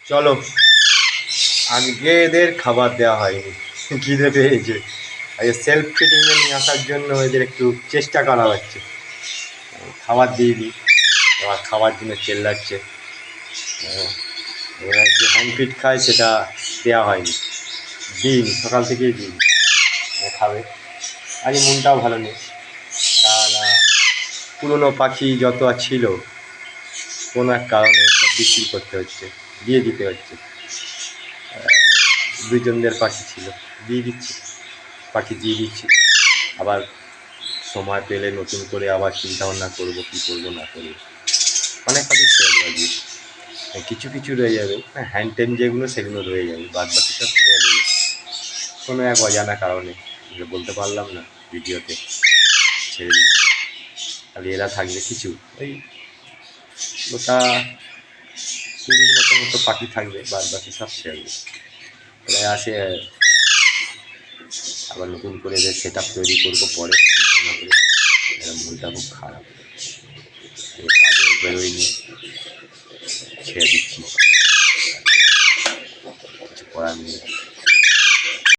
চলো, আজকে এদের খাবার দেওয়া হয়নি, খিদে পেয়েছে। আজকে সেলফ ফিডিংয়ে নিয়ে আসার জন্য এদের একটু চেষ্টা করা হচ্ছে। খাবার দিয়ে দিই, এবার খাবার জন্য চেল্লাচ্ছে। এবার যে হ্যান্ড ফিড খায় সেটা দেওয়া হয়নি, দিইনি, সকাল থেকেই দিইনি। খাবে, আজকে মনটাও ভালো নেই। তা না, পুরনো পাখি যত ছিল কোনো এক কারণে সব বিক্রি করতে হচ্ছে, দিয়ে দিতে হচ্ছে। দুজনদের পাখি ছিল, দিয়ে দিচ্ছি, পাখি দিয়ে দিচ্ছি। আবার সময় পেলে নতুন করে আবার চিন্তা ভাবনা করবো, কী করবো না করবো। অনেক পাখি ছেড়ে দেওয়া দিয়ে, কিছু কিছু রয়ে যাবে, হ্যান্ড টেন যেগুলো সেগুলো রয়ে যাবে, বাদ বাকি সব ছেড়ে দেবে কোনো এক অজানা কারণে, যেগুলো বলতে পারলাম না ভিডিওতে। ছেড়ে দিচ্ছি, তাহলে এরা থাকবে কিছু, ওই ওটা 20-র মতো পাখি থাকবে, বাদ বাকি সব ছেড়ে দেবে। এরা আসে, আবার নতুন করে এদের সেট আপ তৈরি করবো পরে চিন্তা করে। এরা মনটা খুব খারাপ, কাজেও বেরোয়নি, ছেড়ে দিচ্ছি, কিছু করার নেই।